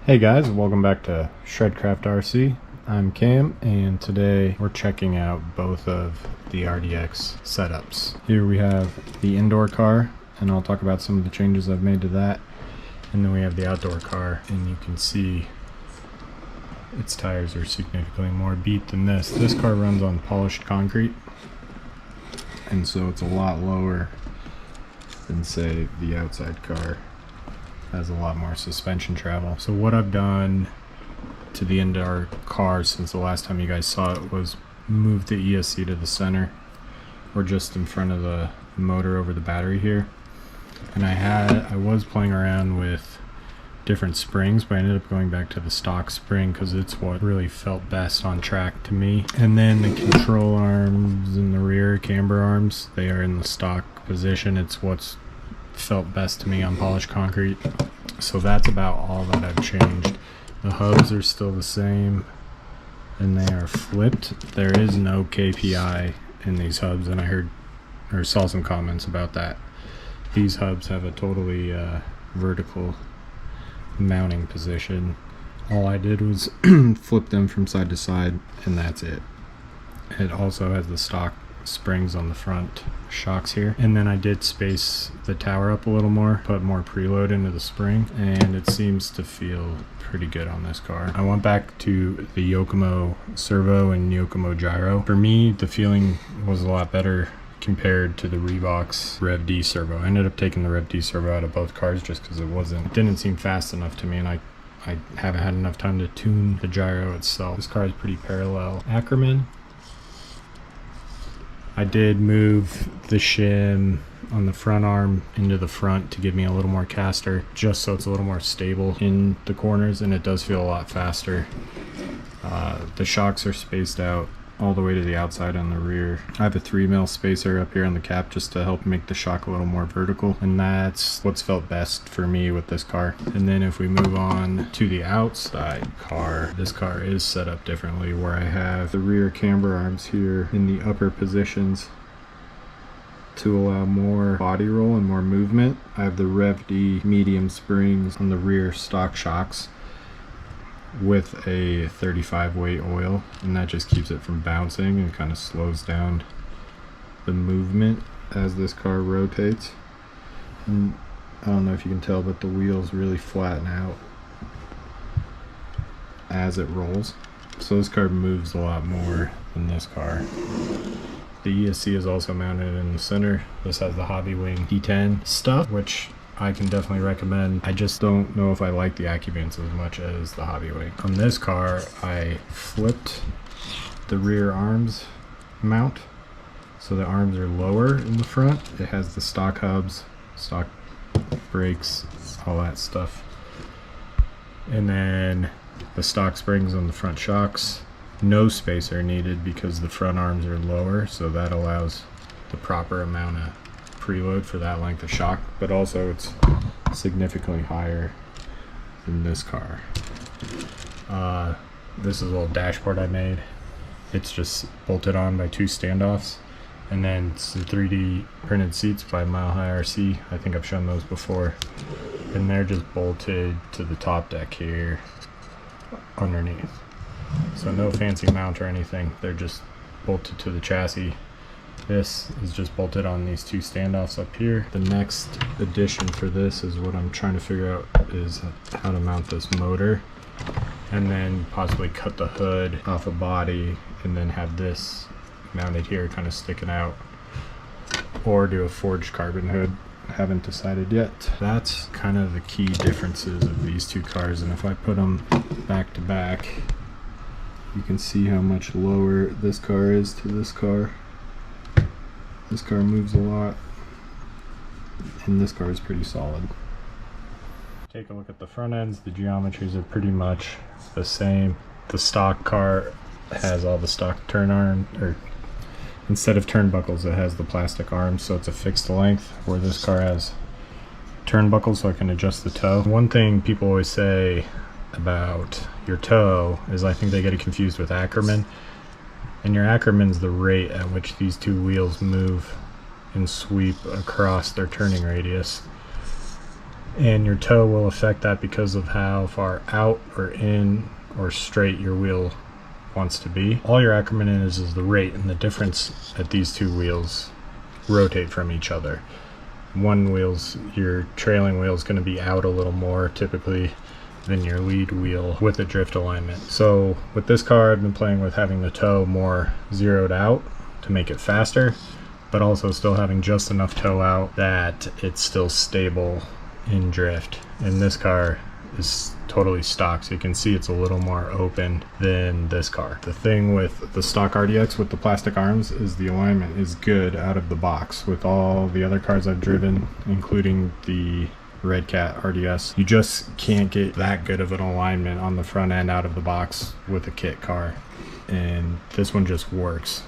Hey guys, welcome back to Shredcraft RC. I'm Cam, and today we're checking out both of the RDX setups. Here we have the indoor car, and I'll talk about some of the changes I've made to that. And then we have the outdoor car, and you can see its tires are significantly more beat than this. This car runs on polished concrete, and so it's a lot lower than, say, the outside car. Has a lot more suspension travel. So what I've done to the indoor car since the last time you guys saw it was move the ESC to the center, or just in front of the motor over the battery here. And I was playing around with different springs, but I ended up going back to the stock spring because it's what really felt best on track to me. And then the control arms in the rear, camber arms, they are in the stock position. It's what's felt best to me on polished concrete. So that's about all that I've changed. The hubs are still the same and they are flipped. There is no KPI in these hubs, and I heard or saw some comments about that. These hubs have a totally vertical mounting position. All I did was flip them from side to side, and that's it. It also has the stock springs on the front shocks here, and then I did space the tower up a little more, put more preload into the spring, and it seems to feel pretty good on this car. I went back to the Yokomo servo and Yokomo gyro. For me, the feeling was a lot better compared to the Reebok's ReveD servo. I ended up taking the ReveD servo out of both cars just because it didn't seem fast enough to me, and I haven't had enough time to tune the gyro itself. This car is pretty parallel. Ackerman, I did move the shim on the front arm into the front to give me a little more caster, just so it's a little more stable in the corners, and it does feel a lot faster. The shocks are spaced out all the way to the outside on the rear. I have a 3mm spacer up here on the cap just to help make the shock a little more vertical, and that's what's felt best for me with this car. And then if we move on to the outside car, this car is set up differently, where I have the rear camber arms here in the upper positions to allow more body roll and more movement. I have the ReveD medium springs on the rear stock shocks with a 35 weight oil, and that just keeps it from bouncing and kind of slows down the movement as this car rotates. And I don't know if you can tell, but the wheels really flatten out as it rolls, so this car moves a lot more than this car. The ESC is also mounted in the center. This has the Hobby Wing D10 stuff, which I can definitely recommend. I just don't know if I like the AccuVents as much as the Hobby Wing. On this car, I flipped the rear arms mount, so the arms are lower in the front. It has the stock hubs, stock brakes, all that stuff. And then the stock springs on the front shocks. No spacer needed because the front arms are lower, so that allows the proper amount of preload for that length of shock, but also it's significantly higher than this car. This is a little dashboard I made. It's just bolted on by 2 standoffs, and then some 3D printed seats by Mile High RC. I think I've shown those before, and they're just bolted to the top deck here underneath. So no fancy mount or anything, they're just bolted to the chassis. This is just bolted on these 2 standoffs up here. The next addition for this is what I'm trying to figure out is how to mount this motor, and then possibly cut the hood off a body and then have this mounted here kind of sticking out, or do a forged carbon hood. Haven't decided yet. That's kind of the key differences of these 2 cars, and if I put them back to back, you can see how much lower this car is to this car. This car moves a lot, and this car is pretty solid. Take a look at the front ends. The geometries are pretty much the same. The stock car has all the stock turn arm, or instead of turnbuckles, it has the plastic arms, so it's a fixed length, where this car has turnbuckles so I can adjust the toe. One thing people always say about your toe is, I think they get it confused with Ackerman. And your Ackerman's the rate at which these 2 wheels move and sweep across their turning radius. and your toe will affect that because of how far out or in or straight your wheel wants to be. All your accrement is the rate, and the difference at these two wheels rotate from each other. Your trailing wheel is going to be out a little more typically than your lead wheel with a drift alignment. So with this car, I've been playing with having the toe more zeroed out to make it faster, but also still having just enough toe out that it's still stable in drift. And this car is totally stock, so you can see it's a little more open than this car. The thing with the stock RDX with the plastic arms is the alignment is good out of the box. With all the other cars I've driven, including the ReveD RDX, you just can't get that good of an alignment on the front end out of the box with a kit car, and this one just works.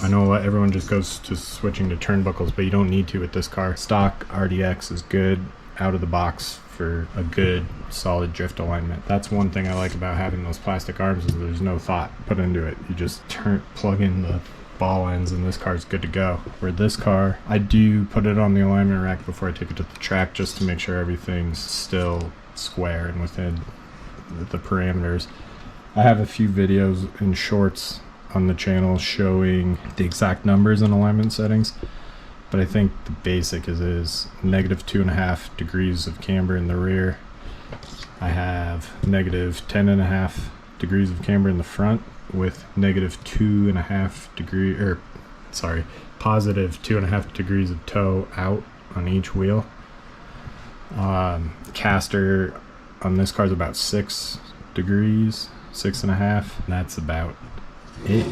I know everyone just goes to switching to turnbuckles, but you don't need to with this car. Stock RDX is good out of the box for a good solid drift alignment. That's one thing I like about having those plastic arms, is there's no thought put into it. You just plug in the ball ends and this car's good to go. Where this car, I do put it on the alignment rack before I take it to the track just to make sure everything's still square and within the parameters. I have a few videos and shorts on the channel showing the exact numbers and alignment settings, but I think the basic is -2.5 degrees of camber in the rear. I have -10.5 degrees of camber in the front with -2.5 degree, or sorry, +2.5 degrees of toe out on each wheel. Caster on this car is about 6 degrees, 6.5, and that's about it.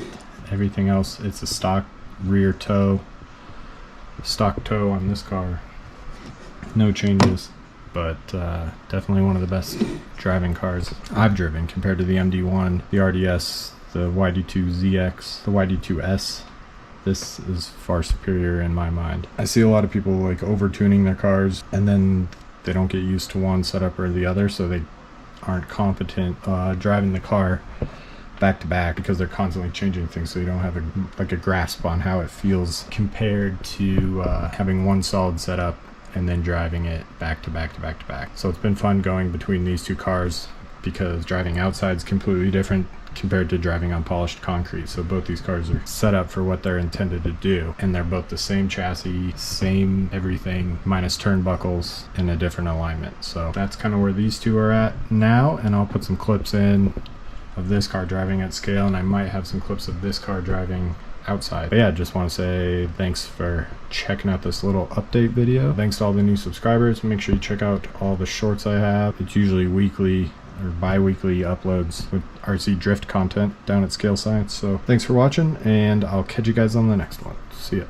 Everything else, it's a stock rear toe, stock toe on this car, no changes, but definitely one of the best driving cars I've driven compared to the MD1, the RDS, the YD2ZX, the YD2S. This is far superior in my mind. I see a lot of people like over tuning their cars and then they don't get used to one setup or the other, so they aren't competent driving the car back to back because they're constantly changing things, so you don't have a grasp on how it feels compared to having one solid setup and then driving it back to back to back to back. So it's been fun going between these two cars because driving outside is completely different compared to driving on polished concrete. So both these cars are set up for what they're intended to do, and they're both the same chassis, same everything, minus turnbuckles and a different alignment. So that's kind of where these two are at now, and I'll put some clips in of this car driving at scale, and I might have some clips of this car driving outside. But yeah, just want to say thanks for checking out this little update video. Thanks to all the new subscribers. Make sure you check out all the shorts I have. It's usually weekly or bi-weekly uploads with RC drift content down at Scale Science. So thanks for watching, and I'll catch you guys on the next one. See ya.